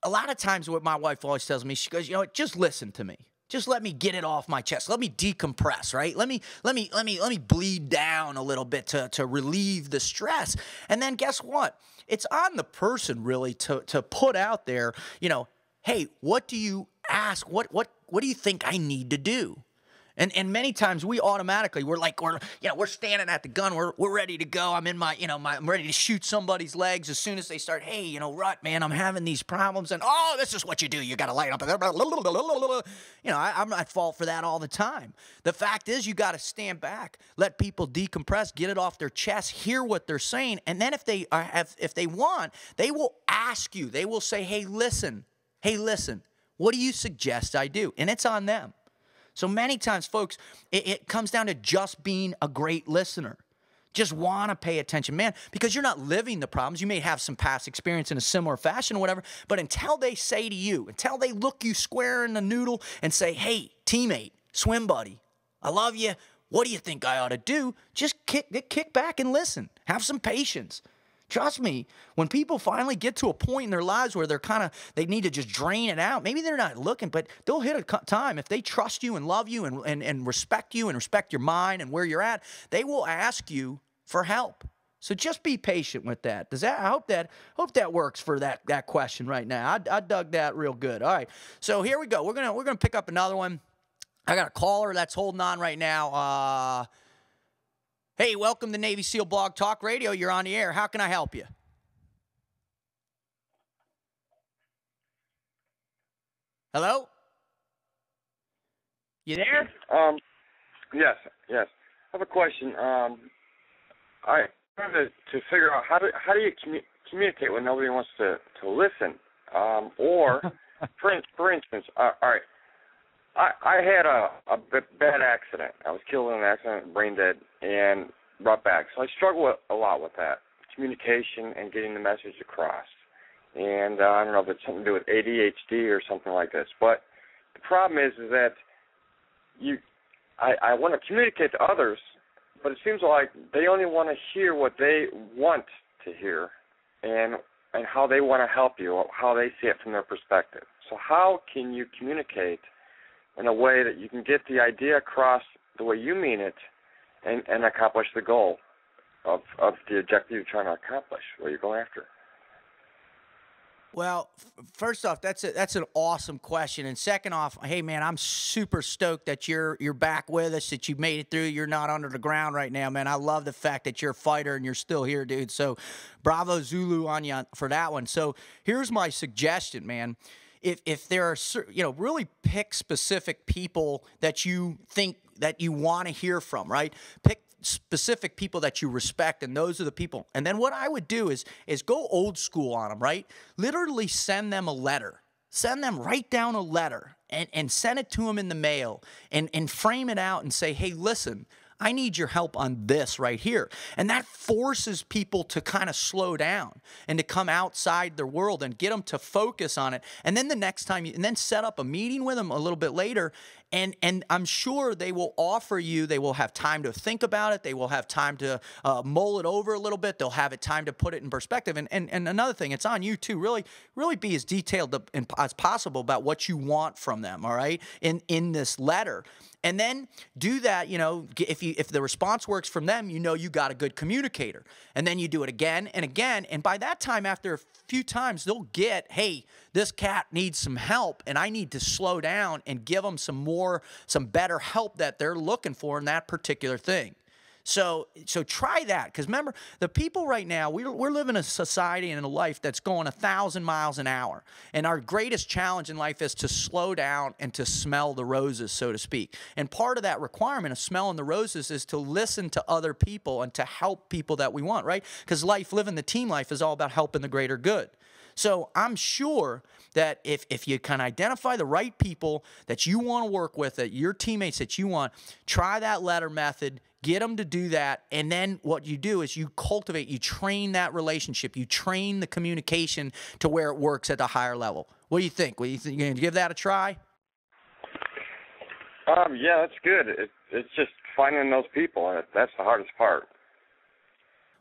a lot of times what my wife always tells me, she goes, just listen to me. Just let me get it off my chest. Let me decompress, right? Let me bleed down a little bit to relieve the stress. And then guess what? It's on the person really to put out there, hey, what do you ask? What do you think I need to do? And many times we automatically, we're standing at the gun, we're ready to go. I'm in I'm ready to shoot somebody's legs as soon as they start, hey, Rut, man, I'm having these problems, and this is what you do. You got to light up. I'm at fault for that all the time. The fact is, you got to stand back, let people decompress, get it off their chest, hear what they're saying, and then if they want, they will ask you. They will say, hey, listen, what do you suggest I do? And it's on them. So many times, folks, it comes down to just being a great listener. Just want to pay attention, man, because you're not living the problems. You may have some past experience in a similar fashion or whatever, but until they say to you, until they look you square in the noodle and say, hey, teammate, swim buddy, I love you. What do you think I ought to do? Just kick back and listen. Have some patience. Trust me, when people finally get to a point in their lives where they need to just drain it out, maybe they're not looking, but they'll hit a time. If they trust you and love you and respect you and respect your mind and where you're at, they will ask you for help. So just be patient with that. I hope that works for that question right now. I dug that real good. All right, so here we go. We're gonna pick up another one. I got a caller that's holding on right now. Hey, welcome to Navy SEAL Blog Talk Radio. You're on the air. How can I help you? Hello? You there? Yes. I have a question. I wanted to figure out how do you communicate when nobody wants to listen? Or, for instance, all right, I had a bad accident. I was killed in an accident, brain dead, and brought back. So I struggle a lot with that, communication and getting the message across. And I don't know if it's something to do with ADHD or something like this. But the problem is that I want to communicate to others, but it seems like they only want to hear what they want to hear and how they want to help you, how they see it from their perspective. So how can you communicate in a way that you can get the idea across the way you mean it and accomplish the goal of the objective you're trying to accomplish, what you're going after? Well, first off, that's an awesome question, and second off, hey man, I'm super stoked that you're back with us, that you made it through. You're not under the ground right now, man. I love the fact that you're a fighter and you're still here, dude. So, bravo Zulu on you for that one. So, here's my suggestion, man. If there are, really pick specific people that you think that you want to hear from, right? Pick specific people that you respect, and those are the people. And then what I would do is go old school on them, right? Literally send them a letter. Write down a letter and send it to them in the mail and frame it out and say, hey, listen, I need your help on this right here. And that forces people to kind of slow down and to come outside their world and get them to focus on it. And then the next time, and then set up a meeting with them a little bit later. And I'm sure they will offer you, they will have time to think about it. They will have time to mull it over a little bit. They'll have it time to put it in perspective. And another thing, it's on you too. Really be as detailed as possible about what you want from them, all right, in this letter. And then do that, if the response works from them, you got a good communicator. And then you do it again and again. And by that time, after a few times, they'll get, hey, this cat needs some help, and I need to slow down and give them some better help that they're looking for in that particular thing. So try that, because remember, the people right now, we're living in a society and in a life that's going 1,000 miles an hour. And our greatest challenge in life is to slow down and to smell the roses, so to speak. And part of that requirement of smelling the roses is to listen to other people and to help people that we want, right? Because living the team life is all about helping the greater good. So I'm sure that if you can identify the right people that you want to work with, that your teammates that you want, try that letter method, get them to do that, and then what you do is you cultivate, you train that relationship, you train the communication to where it works at a higher level. What do you think? You going to give that a try? Yeah, that's good. It's just finding those people, and that's the hardest part.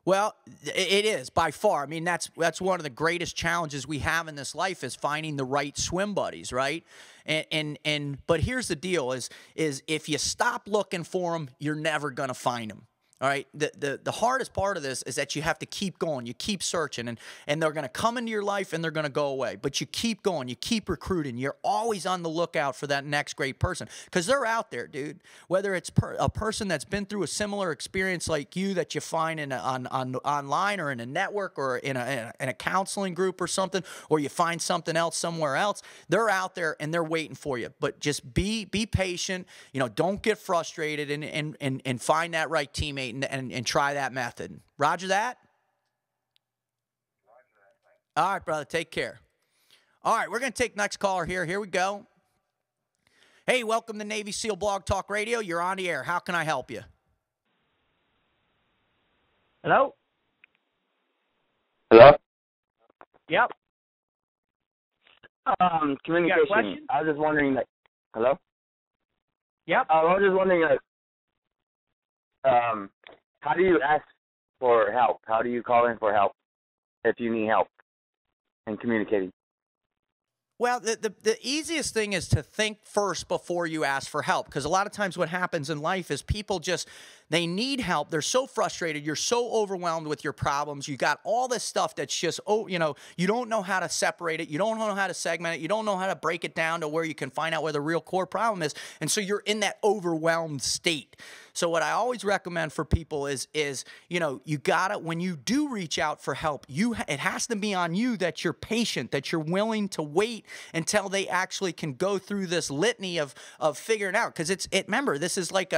Well, it is by far. I mean, that's one of the greatest challenges we have in this life is finding the right swim buddies, right? But here's the deal: is if you stop looking for them, you're never gonna find them. All right. The hardest part of this is that you have to keep going. You keep searching, and they're going to come into your life and they're going to go away. But you keep going. You keep recruiting. You're always on the lookout for that next great person, because they're out there, dude. Whether it's a person that's been through a similar experience like you that you find online or in a network or in a counseling group or something, or you find something else somewhere else, they're out there and they're waiting for you. But just be patient. Don't get frustrated and find that right teammate. And try that method. Roger that? All right, brother. Take care. All right, we're going to take next caller here. Here we go. Hey, welcome to Navy SEAL Blog Talk Radio. You're on the air. How can I help you? Hello? Hello? Yep. Communication. I was just wondering, hello? Yep. I was just wondering, how do you ask for help? How do you call in for help if you need help in communicating? Well, the easiest thing is to think first before you ask for help, because a lot of times what happens in life is people they need help. They're so frustrated. You're so overwhelmed with your problems. You got all this stuff that's just, you don't know how to separate it. You don't know how to segment it. You don't know how to break it down to where you can find out where the real core problem is. And so you're in that overwhelmed state. So what I always recommend for people is you gotta, when you do reach out for help, it has to be on you that you're patient, that you're willing to wait until they actually can go through this litany of figuring out. Because remember, this is like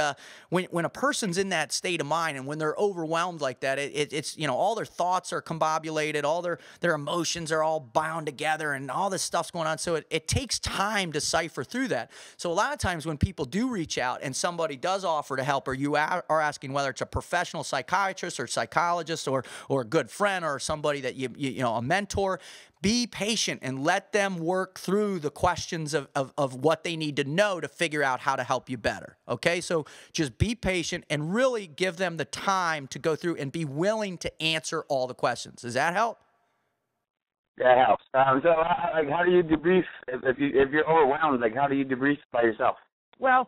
when a person's in that state of mind and when they're overwhelmed like that, it's all their thoughts are combobulated, all their emotions are all bound together, and all this stuff's going on. So it takes time to cipher through that. So a lot of times when people do reach out and somebody does offer to help, or you are asking whether it's a professional psychiatrist or psychologist or a good friend or somebody that a mentor, be patient and let them work through the questions of what they need to know to figure out how to help you better. Okay, so just be patient and really give them the time to go through and be willing to answer all the questions. Does that help? That helps. So how do you debrief if you're overwhelmed? How do you debrief by yourself? Well,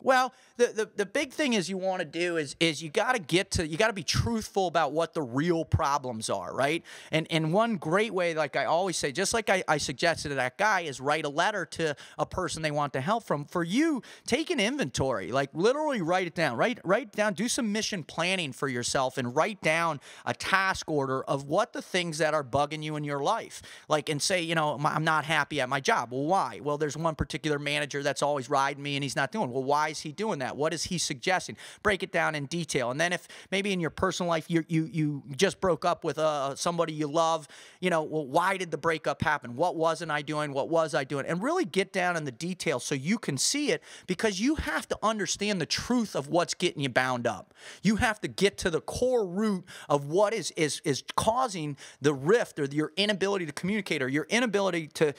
Well, the big thing is you want to do is you got to be truthful about what the real problems are, right? And one great way, like I always say, just like I suggested to that guy, is write a letter to a person they want to help from. For you, take an inventory, like literally write it down, write down, do some mission planning for yourself, and write down a task order of what the things that are bugging you in your life, like, and say, I'm not happy at my job. Well, why? Well, there's one particular manager that's always riding me and he's not doing. Well, why is he doing that? What is he suggesting? Break it down in detail. And then if maybe in your personal life you just broke up with somebody you love, well, why did the breakup happen? What wasn't I doing? What was I doing? And really get down in the details so you can see it, because you have to understand the truth of what's getting you bound up. You have to get to the core root of what is causing the rift, or your inability to communicate, or your inability to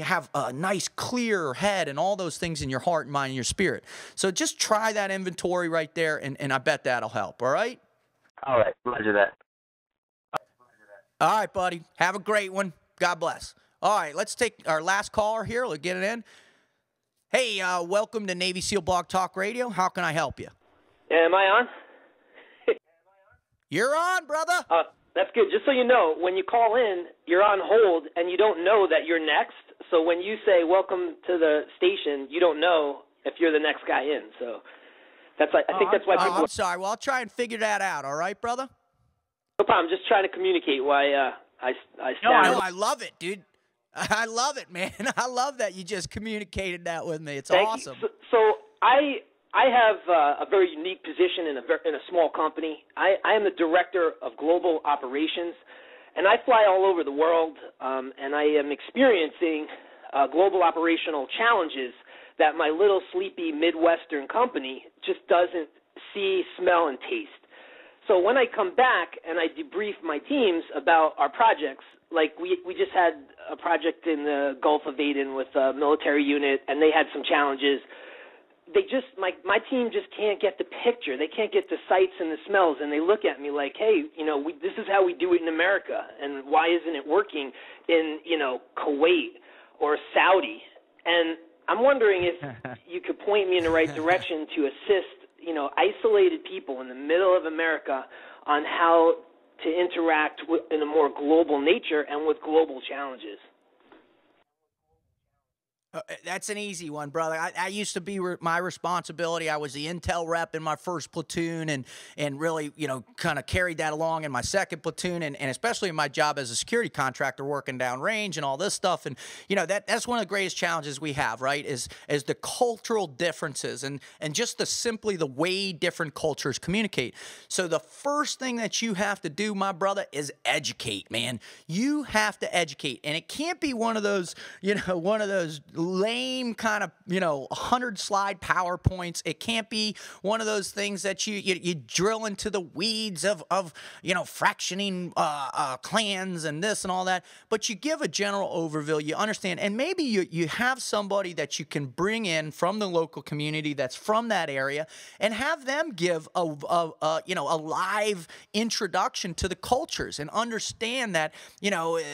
have a nice clear head and all those things in your heart and mind and your spirit. So just try that inventory right there, and I bet that'll help, all right? All right. Roger that. All right, buddy. Have a great one. God bless. All right, let's take our last caller here. Let's get it in. Hey, welcome to Navy SEAL Blog Talk Radio. How can I help you? Am I on? You're on, brother. That's good. Just so you know, when you call in, you're on hold, and you don't know that you're next. So when you say welcome to the station, you don't know if you're the next guy in. So I think that's why people. I'm sorry. Well, I'll try and figure that out. All right, brother? No problem. Just trying to communicate why I No, I love it, dude. I love it, man. I love that you just communicated that with me. It's awesome. So I have a very unique position in a small company. I am the director of global operations, and I fly all over the world, and I am experiencing global operational challenges that my little sleepy Midwestern company just doesn't see, smell, and taste. So when I come back and I debrief my teams about our projects, like we just had a project in the Gulf of Aden with a military unit, and they had some challenges. My team just can't get the picture. They can't get the sights and the smells, and they look at me like, hey, this is how we do it in America, and why isn't it working in, Kuwait or Saudi? And I'm wondering if you could point me in the right direction to assist, isolated people in the middle of America on how to interact in a more global nature and with global challenges. That's an easy one, brother. I used to be my responsibility. I was the intel rep in my first platoon, and really, kind of carried that along in my second platoon, and especially in my job as a security contractor working downrange and all this stuff. And that's one of the greatest challenges we have, right? Is the cultural differences and just simply the way different cultures communicate. So the first thing that you have to do, my brother, is educate, man. You have to educate, and it can't be one of those, lame kind of 100-slide PowerPoints. It can't be one of those things that you drill into the weeds of fractioning clans and this and all that. But you give a general overview. You understand, and maybe you have somebody that you can bring in from the local community that's from that area, and have them give a live introduction to the cultures, and understand that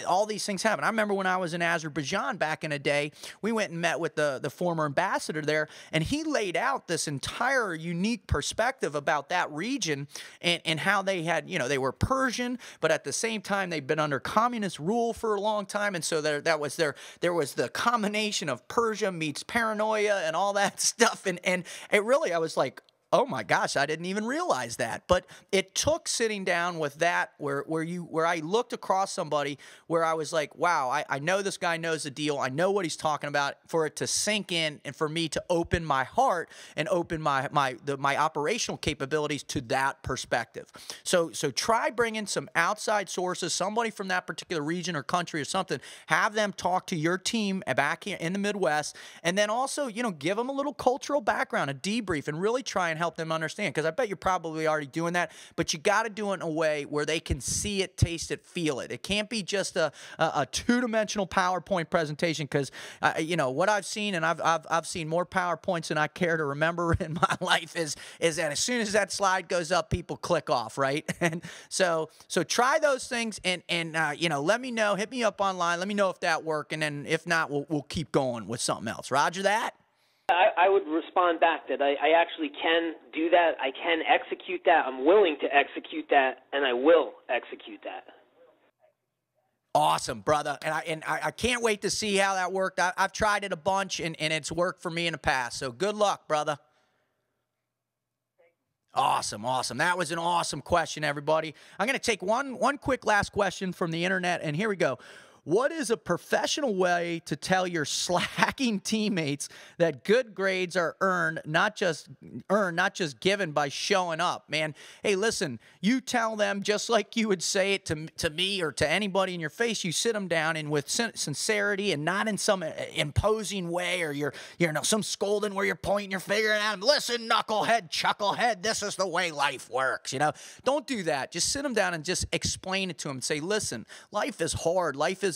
all these things happen. I remember when I was in Azerbaijan back in the day, we went and met with the former ambassador there, and he laid out this entire unique perspective about that region, and how they had, they were Persian, but at the same time they'd been under communist rule for a long time, and so there was the combination of Persia meets paranoia and all that stuff, and it really, I was like, oh my gosh, I didn't even realize that. But it took sitting down with that where I looked across somebody where I was like, wow, I know this guy knows the deal. I know what he's talking about, for it to sink in and for me to open my heart and open my operational capabilities to that perspective. So try bringing some outside sources, somebody from that particular region or country or something, have them talk to your team back here in the Midwest, and then also, give them a little cultural background, a debrief, and really try and help them understand, because I bet you're probably already doing that, but you got to do it in a way where they can see it, taste it, feel it. It can't be just a two-dimensional PowerPoint presentation, because what I've seen, and I've seen more PowerPoints than I care to remember in my life, is that as soon as that slide goes up, people click off, right? And so try those things, and let me know, hit me up online, let me know if that worked, and then if not, we'll keep going with something else. Roger that? I would respond back that I actually can do that. I can execute that. I'm willing to execute that, and I will execute that. Awesome, brother. And I can't wait to see how that worked. I've tried it a bunch, and it's worked for me in the past. So good luck, brother. Awesome, awesome. That was an awesome question, everybody. I'm going to take one quick last question from the internet, and here we go. What is a professional way to tell your slacking teammates that good grades are earned, not just given by showing up? Man, hey, listen, you tell them just like you would say it to me or to anybody in your face. You sit them down and with sincerity and not in some imposing way or you're some scolding where you're pointing your finger at them. Listen, knucklehead, chucklehead, this is the way life works. Don't do that. Just sit them down and just explain it to them and say, listen, life is hard. Life is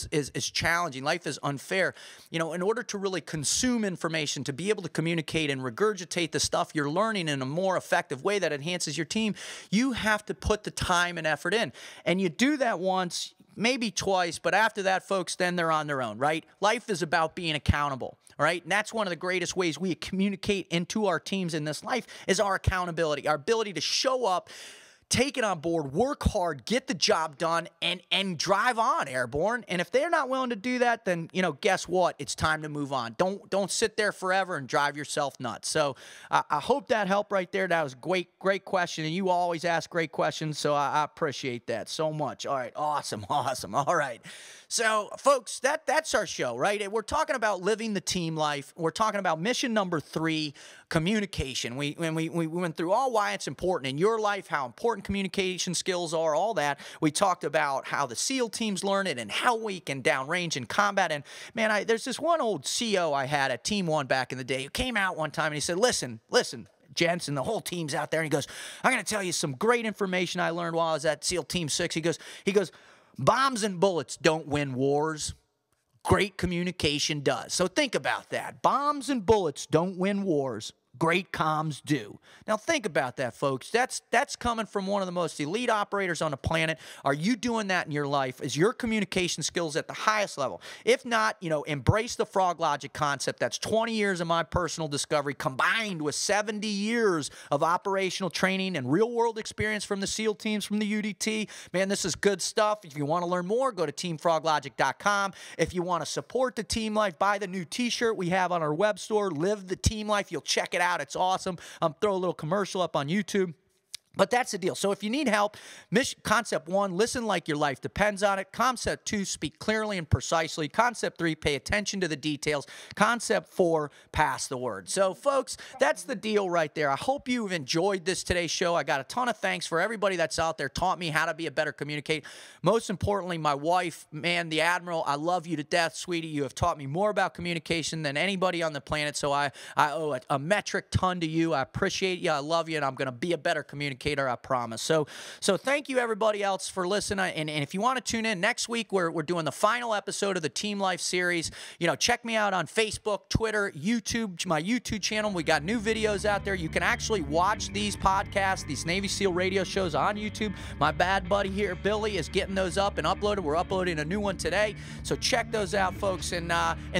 challenging. Life is unfair. In order to really consume information, to be able to communicate and regurgitate the stuff you're learning in a more effective way that enhances your team, you have to put the time and effort in. And you do that once, maybe twice, but after that, folks, then they're on their own, right? Life is about being accountable. All right, and that's one of the greatest ways we communicate into our teams in this life is our accountability, our ability to show up, take it on board, work hard, get the job done, and drive on, Airborne. And if they're not willing to do that, then, guess what? It's time to move on. Don't sit there forever and drive yourself nuts. So I hope that helped right there. That was a great question, and you always ask great questions, so I appreciate that so much. All right, awesome. All right. So, folks, that's our show, right? We're talking about living the team life. We're talking about mission number 3, communication. We went through why it's important in your life, how important communication skills are, all that. We talked about how the SEAL teams learn it and how we can downrange in combat. And, man, there's this one old CO I had at Team 1 back in the day who came out one time and he said, listen, gents, and the whole team's out there. And he goes, I'm going to tell you some great information I learned while I was at SEAL Team 6. He goes, bombs and bullets don't win wars. Great communication does. So think about that. Bombs and bullets don't win wars. Great comms do. Now think about that, folks. That's coming from one of the most elite operators on the planet. Are you doing that in your life? Is your communication skills at the highest level? If not, embrace the Froglogic concept. That's 20 years of my personal discovery combined with 70 years of operational training and real-world experience from the SEAL teams, from the UDT. Man, this is good stuff. If you want to learn more, go to teamfroglogic.com. If you want to support the team life, buy the new t-shirt we have on our web store, Live the Team Life. You'll check it out. It's awesome. Throw a little commercial up on YouTube. But that's the deal. So if you need help, Concept 1, listen like your life depends on it. Concept 2, speak clearly and precisely. Concept 3, pay attention to the details. Concept 4, pass the word. So, folks, that's the deal right there. I hope you've enjoyed today's show. I got a ton of thanks for everybody that's out there, taught me how to be a better communicator. Most importantly, my wife, man, the Admiral, I love you to death, sweetie. You have taught me more about communication than anybody on the planet, so I owe a metric ton to you. I appreciate you. I love you, and I'm going to be a better communicator, I promise. So thank you, everybody else, for listening. And if you want to tune in next week, we're doing the final episode of the Team Life series. Check me out on Facebook, Twitter, YouTube, my YouTube channel. We got new videos out there. You can actually watch these podcasts, these Navy SEAL radio shows on YouTube. My bad buddy here, Billy, is getting those up and uploaded. We're uploading a new one today. So check those out, folks. And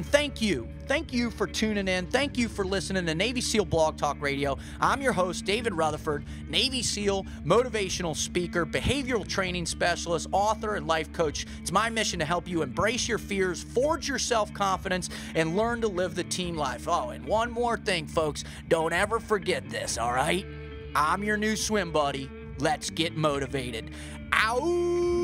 thank you. Thank you for tuning in. Thank you for listening to Navy SEAL Blog Talk Radio. I'm your host, David Rutherford, Navy SEAL, motivational speaker, behavioral training specialist, author, and life coach. It's my mission to help you embrace your fears, forge your self-confidence, and learn to live the team life. Oh, and one more thing, folks. Don't ever forget this, all right? I'm your new swim buddy. Let's get motivated. Ow!